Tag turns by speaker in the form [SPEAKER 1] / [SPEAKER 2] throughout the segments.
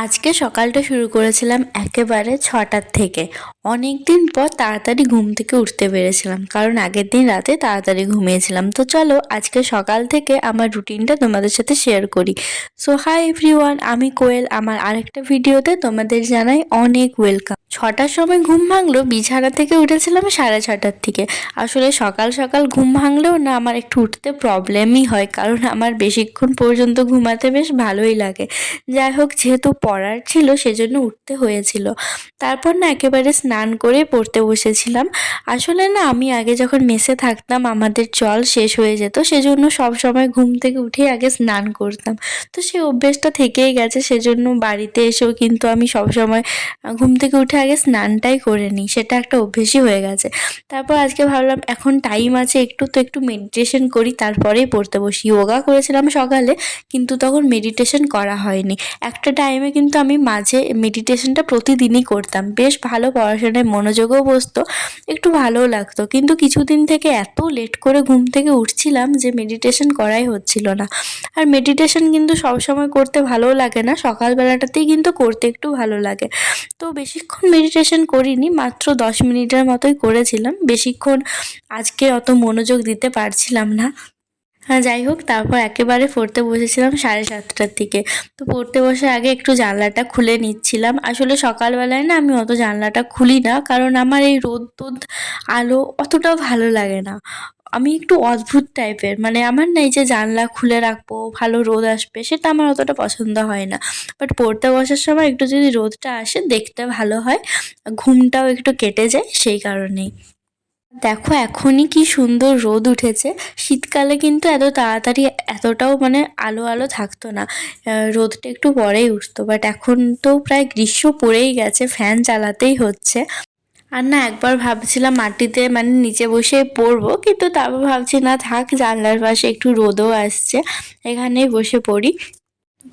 [SPEAKER 1] আজকে সকালটা শুরু করেছিলাম একেবারে 6টার থেকে। অনেক দিন পর তাড়াতাড়ি ঘুম থেকে উঠতে পেরেছিলাম, কারণ আগের দিন রাতে তাড়াতাড়ি ঘুমিয়েছিলাম। তো চলো আজকে সকাল থেকে আমার রুটিনটা তোমাদের সাথে শেয়ার করি। সো হাই এভরিওয়ান, আমি কোয়েল। আমার আরেকটা ভিডিওতে তোমাদের জানাই অনেক ওয়েলকাম। 6টার সময় ঘুম ভাঙলো, বিছানা থেকে উঠেছিলাম 6:30টার থেকে। আসলে সকাল সকাল ঘুম ভাঙলেও না আমার একটু উঠতে প্রবলেমই হয়, কারণ আমার বেশিক্ষণ পর্যন্ত ঘুমাতে বেশ ভালোই লাগে। যাই হোক, যেহেতু পড়ার ছিল সেজন্য উঠতে হয়েছিল। তারপর না একেবারে স্নান করে পড়তে বসেছিলাম। আসলে না আমি আগে যখন মেসে থাকতাম আমাদের জল শেষ হয়ে যেত, সেজন্য সব সময় ঘুম থেকে উঠে আগে স্নান করতাম। তো সেই অভ্যেসটা থেকেই গেছে, সেজন্য বাড়িতে এসেও কিন্তু আমি সবসময় ঘুম থেকে উঠে আগে স্নানটাই করে নিই। সেটা একটা অভ্যেসই হয়ে গেছে। তারপর আজকে ভাবলাম এখন টাইম আছে একটু, তো একটু মেডিটেশন করি, তারপরেই পড়তে বসি। যোগা করেছিলাম সকালে, কিন্তু তখন মেডিটেশন করা হয়নি। একটা টাইমে কিন্তু আমি মাঝে মেডিটেশনটা প্রতিদিনই করতাম, বেশ ভালো পড়াশোনায় মনোযোগও বসতো, একটু ভালোও লাগতো। কিন্তু কিছুদিন থেকে এত লেট করে ঘুম থেকে উঠছিলাম যে মেডিটেশন করাই হচ্ছিল না। আর মেডিটেশন কিন্তু সবসময় করতে ভালোও লাগে না, সকালবেলাটাতেই কিন্তু করতে একটু ভালো লাগে। তো বেশিক্ষণ মেডিটেশন করিনি, মাত্র 10 মিনিটের মতোই করেছিলাম। বেশিক্ষণ আজকে অত মনোযোগ দিতে পারছিলাম না। হ্যাঁ, যাই হোক, তারপর একেবারে পড়তে বসেছিলাম 7:30টার দিকে। তো পড়তে বসার আগে একটু জানলাটা খুলে নিচ্ছিলাম। আসলে সকালবেলায় না আমি অত জানলাটা খুলি না, কারণ আমার এই রোদ টোদ আলো অতটাও ভালো লাগে না। আমি একটু অদ্ভুত টাইপের, মানে আমার না এই যে জানলা খুলে রাখবো ভালো রোদ আসবে সেটা আমার অতটা পছন্দ হয় না। বাট পড়তে বসার সময় একটু যদি রোদটা আসে দেখতে ভালো হয়, ঘুমটাও একটু কেটে যায় সেই কারণেই। দেখো এখনই কি সুন্দর রোদ উঠেছে। শীতকালে কিন্তু এত তাড়াতাড়ি এতটাও মানে আলো আলো থাকতো না, রোদটা একটু পরেই উঠতো। বাট এখন তো প্রায় গ্রীষ্ম পড়েই গেছে, ফ্যান চালাতেই হচ্ছে। আর না একবার ভাবছিলাম মাটিতে মানে নিচে বসে পড়বো, কিন্তু তারপর ভাবছি না থাক, জানলার পাশে একটু রোদও আসছে, এখানেই বসে পড়ি।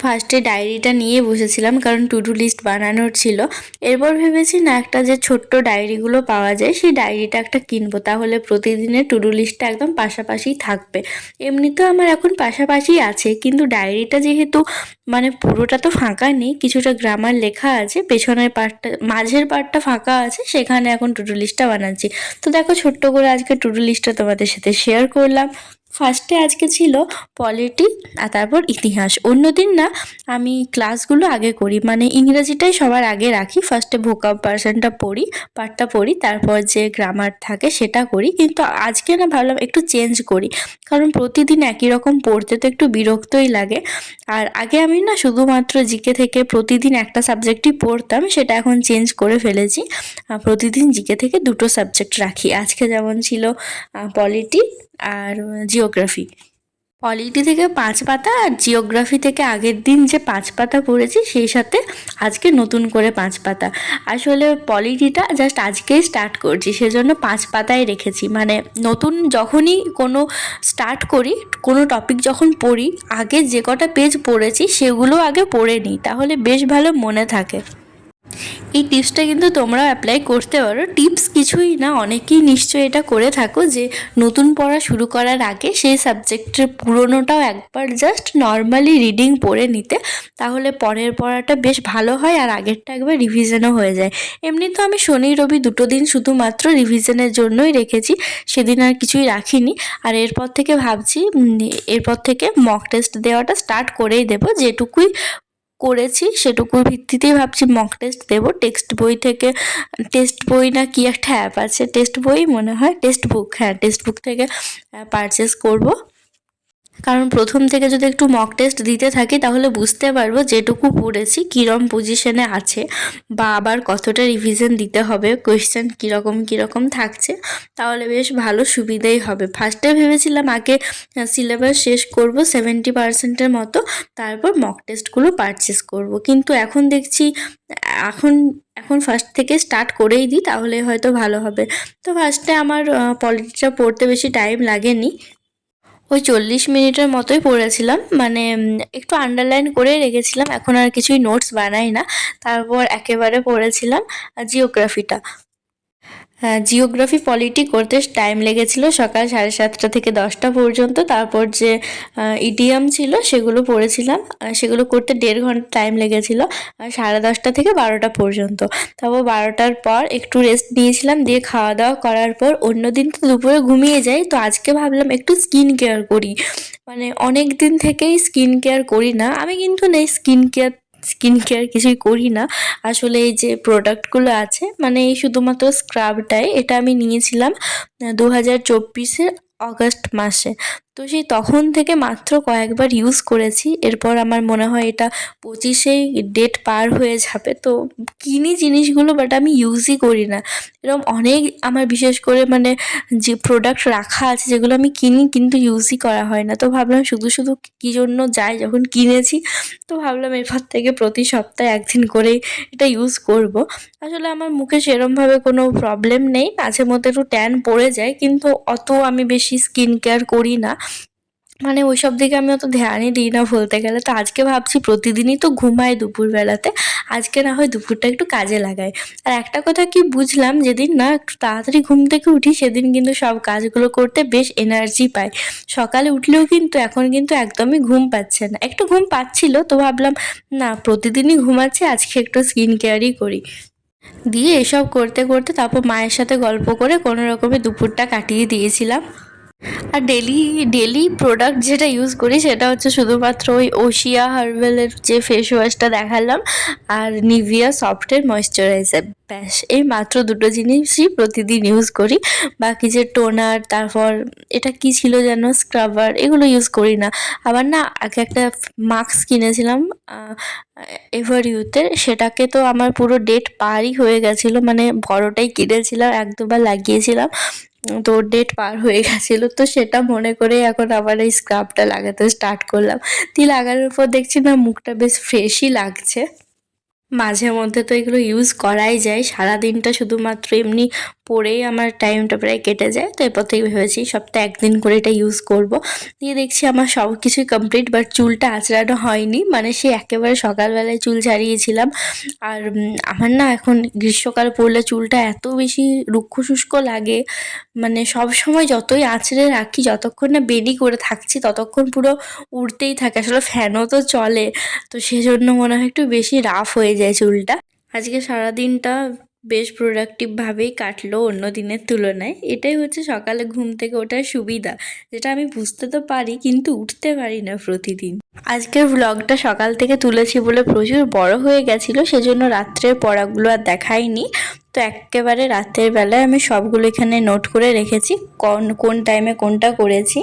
[SPEAKER 1] ফার্স্টে ডায়েরিটা নিয়ে বসেছিলাম, কারণ টু ডু লিস্ট বানানোর ছিল। এরপর ভেবেছি না একটা যে ছোট্ট ডায়েরিগুলো পাওয়া যায় সেই ডায়েরিটা একটা কিনবো, তাহলে প্রতিদিনের টু ডু লিস্টটা একদম পাশাপাশিই থাকবে। এমনিতেও আমার এখন পাশাপাশিই আছে, কিন্তু ডায়েরিটা যেহেতু মানে পুরোটা তো ফাঁকা নেই, কিছুটা গ্রামার লেখা আছে, পেছনের পার্টটা মাঝের পার্টটা ফাঁকা আছে, সেখানে এখন টু ডু লিস্টটা বানাচ্ছি। তো দেখো ছোট্ট করে আজকে টু ডু লিস্টটা তোমাদের সাথে শেয়ার করলাম। ফার্স্টে আজকে ছিল পলিটি, আর তারপর ইতিহাস। অন্যদিন না আমি ক্লাসগুলো আগে করি, মানে ইংরেজিটাই সবার আগে রাখি, ফার্স্টে ভোকাব পার্সনটা পড়ি, পার্টটা পড়ি, তারপর যে গ্রামার থাকে সেটা করি। কিন্তু আজকে না ভাবলাম একটু চেঞ্জ করি, কারণ প্রতিদিন একই রকম পড়তে তো একটু বিরক্তই লাগে। আর আগে আমি না শুধুমাত্র জিকে থেকে প্রতিদিন একটা সাবজেক্টই পড়তাম, সেটা এখন চেঞ্জ করে ফেলেছি। প্রতিদিন জিকে থেকে দুটো সাবজেক্ট রাখি। আজকে যেমন ছিল পলিটি আর জিওগ্রাফি। পলিটি থেকে 5 পাতা, আর জিওগ্রাফি থেকে আগের দিন যে 5 পাতা পড়েছি সেই সাথে আজকে নতুন করে 5 পাতা। আসলে পলিটিটা জাস্ট আজকেই স্টার্ট করছি, সেজন্য 5 পাতায় রেখেছি। মানে নতুন যখনই কোনো স্টার্ট করি, কোনো টপিক যখন পড়ি, আগে যে কটা পেজ পড়েছি সেগুলো আগে পড়ে নিই, তাহলে বেশ ভালো মনে থাকে। এই টিপসটা কিন্তু তোমরাও অ্যাপ্লাই করতে পারো। টিপস কিছুই না, অনেকেই নিশ্চয়ই এটা করে থাকো যে নতুন পড়া শুরু করার আগে সেই সাবজেক্টের পুরোনোটাও একবার জাস্ট নর্মালি রিডিং পড়ে নিতে, তাহলে পরের পড়াটা বেশ ভালো হয় আর আগেরটা একবার রিভিশনও হয়ে যায়। এমনি তো আমি শনি রবি দুটো দিন শুধুমাত্র রিভিশনের জন্যই রেখেছি, সেদিন আর কিছুই রাখিনি। আর এরপর থেকে ভাবছি এরপর থেকে মক টেস্ট দেওয়াটা স্টার্ট করেই দেবো। যেটুকুই করেছি সেটুকুর ভিত্তিতেই ভাবছি মক টেস্ট দেবো। টেক্সট বই থেকে, টেস্ট বই না কি একটা অ্যাপ আছে, টেস্ট বই মনে হয়, টেক্সট বুক, হ্যাঁ টেক্সট বুক থেকে পারচেস করব। কারণ প্রথম থেকে যদি একটু মক টেস্ট দিতে থাকি তাহলে বুঝতে পারবো যেটুকু পড়েছি কীরকম পজিশনে আছে, বা আবার কতটা রিভিশন দিতে হবে, কোয়েশ্চেন কীরকম কীরকম থাকছে, তাহলে বেশ ভালো সুবিধেই হবে। ফার্স্টে ভেবেছিলাম আগে সিলেবাস শেষ করব 70%-এর মতো, তারপর মক টেস্টগুলো পারচেস করব। কিন্তু এখন দেখছি এখন এখন ফার্স্ট থেকে স্টার্ট করেই দিই, তাহলে হয়তো ভালো হবে। তো ফার্স্টে আমার পলিটিটা পড়তে বেশি টাইম লাগেনি, ওই 40 মিনিটের মতোই পড়েছিলাম। মানে একটু আন্ডারলাইন করে রেখেছিলাম, এখন আর কিছুই নোটস বানাই না। তারপর একেবারে পড়েছিলাম জিওগ্রাফিটা। জিওগ্রাফি পলিটি করতে টাইম লেগেছিল সকাল 7:30 থেকে 10টা পর্যন্ত। তারপর যে ইডিয়াম ছিল সেগুলো পড়েছিলাম, সেগুলো করতে 1.5 ঘন্টা টাইম লেগেছিল, 10:30 থেকে 12টা পর্যন্ত। তারপর 12টার পর একটু রেস্ট নিয়েছিলাম, দিয়ে খাওয়া দাওয়া করার পর অন্যদিন তো দুপুরে ঘুমিয়ে যাই, তো আজকে ভাবলাম একটু স্কিন কেয়ার করি। মানে অনেক দিন থেকেই স্কিন কেয়ার করি না আমি, কিন্তু নেই স্কিন কেয়ার কিছুই করি না। আসলে এই যে প্রোডাক্টগুলো আছে, মানে এই শুধুমাত্র স্ক্রাবটাই, এটা আমি নিয়েছিলাম 2024-এর অগাস্ট মাসে। তো সেই তখন থেকে মাত্র কয়েকবার ইউজ করেছি। এরপর আমার মনে হয় এটা 25-এই ডেট পার হয়ে যাবে। তো কিনি জিনিসগুলো, বাট আমি ইউজই করি না। এরকম অনেক আমার বিশেষ করে মানে যে প্রোডাক্ট রাখা আছে যেগুলো আমি কিনি কিন্তু ইউজই করা হয় না। তো ভাবলাম শুধু শুধু কী জন্য যাই, যখন কিনেছি তো ভাবলাম এরপর থেকে প্রতি সপ্তাহে একদিন করেই এটা ইউজ করব। আসলে আমার মুখে সেরমভাবে কোনো প্রবলেম নেই, মাঝে মধ্যে একটু ট্যান পড়ে যায়, কিন্তু অত আমি বেশি স্কিন কেয়ার করি না। মানে ওইসব দিকে আমি অত ধ্যানই দিই না বলতে গেলে। তো আজকে ভাবছি প্রতিদিনই তো ঘুমাই দুপুরবেলাতে, আজকে না হয় দুপুরটা একটু কাজে লাগাই। আর একটা কথা কি বুঝলাম, যেদিন না একটু তাড়াতাড়ি ঘুম থেকে উঠি সেদিন কিন্তু সব কাজগুলো করতে বেশ এনার্জি পাই। সকালে উঠলেও কিন্তু এখন কিন্তু একদমই ঘুম পাচ্ছে না, একটু ঘুম পাচ্ছিল, তো ভাবলাম না প্রতিদিনই ঘুমাচ্ছি, আজকে একটু স্কিন কেয়ারই করি। দিয়ে এসব করতে করতে তারপর মায়ের সাথে গল্প করে কোনো রকমে দুপুরটা কাটিয়ে দিয়েছিলাম। আর ডেলি ডেলি প্রোডাক্ট যেটা ইউজ করি সেটা হচ্ছে শুধুমাত্র ওই ওশিয়া হার্বালের যে ফেস ওয়াশটা দেখালাম, আর নিভিয়া সফটের ময়েশ্চারাইজার, ব্যাস এই মাত্র দুটো জিনিসই প্রতিদিন ইউজ করি। বাকি যে টোনার, তারপর এটা কি ছিল যেন, স্ক্রাবার, এগুলো ইউজ করি না। আবার না আগে একটা মাস্ক কিনেছিলাম এভারইউথের, সেটাকে তো আমার পুরো ডেট পারই হয়ে গেছিলো, মানে বড়টাই কিনেছিলাম, 1-2 বার লাগিয়েছিলাম, তো ডেট পার হয়ে গেছিলো। তো সেটা মনে করে এখন আবার এই স্ক্রাবটা লাগাতে স্টার্ট করলাম। দিয়ে লাগানোর পর দেখছি না মুখটা বেশ ফ্রেশই লাগছে। মাঝে মধ্যে তো এগুলো ইউজ করাই যায়, সারাদিনটা শুধুমাত্র এমনি পরেই আমার টাইমটা প্রায় কেটে যায়। তো এরপর থেকে ভেবেছি সপ্তাহে একদিন করে এটা ইউজ করব। দিয়ে দেখছি আমার সব কিছুই কমপ্লিট, বাট চুলটা আঁচড়ানো হয়নি, মানে সে একেবারে সকালবেলায় চুল ছাড়িয়েছিলাম। আর আমার না এখন গ্রীষ্মকাল পড়লে চুলটা এত বেশি রুক্ষ শুষ্ক লাগে, মানে সব সময় যতই আঁচড়ে রাখি, যতক্ষণ না বেনি করে থাকছি ততক্ষণ পুরো উড়তেই থাকে, আসলে ফ্যানও তো চলে, তো সেজন্য মনে হয় একটু বেশি রাফ হয়ে যায় চুলটা। আজকে সারাদিনটা বেশ প্রোডাক্টিভভাবেই কাটলো অন্য দিনের তুলনায়। এটাই হচ্ছে সকালে ঘুম থেকে ওঠার সুবিধা, যেটা আমি বুঝতে তো পারি কিন্তু উঠতে পারি না প্রতিদিন। আজকের ভ্লগটা সকাল থেকে তুলেছি বলে প্রচুর বড় হয়ে গেছিলো, সেজন্য রাত্রের পড়াগুলো আর দেখাইনি। তো একেবারে রাতের বেলায় আমি সবগুলো এখানে নোট করে রেখেছি, কোন টাইমে কোনটা করেছি।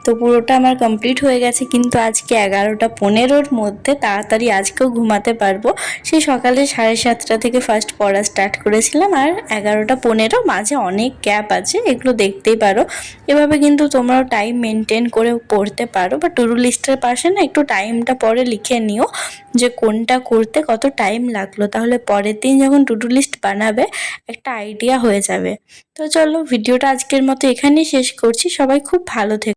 [SPEAKER 1] তো পুরোটা আমার কমপ্লিট হয়ে গেছে, কিন্তু আজকে 11:15-র মধ্যে তাড়াতাড়ি আজকেও ঘুমাতে পারবো। সেই সকালে 7:30 থেকে ফার্স্ট পড়া স্টার্ট করেছিলাম, আর 11:15 মাঝে অনেক গ্যাপ আছে, এগুলো দেখতেই পারো। এভাবে কিন্তু তোমরাও টাইম মেনটেন করে পড়তে পারো, বা টু ডু লিস্টের পাশে না একটু টাইমটা পরে লিখে নিও যে কোনটা করতে কত টাইম লাগলো, তাহলে পরের দিন যখন টু ডু লিস্ট বানাবে একটা আইডিয়া হয়ে যাবে। তো চলো ভিডিওটা আজকের মতো এখানেই শেষ করছি, সবাই খুব ভালো থেকো।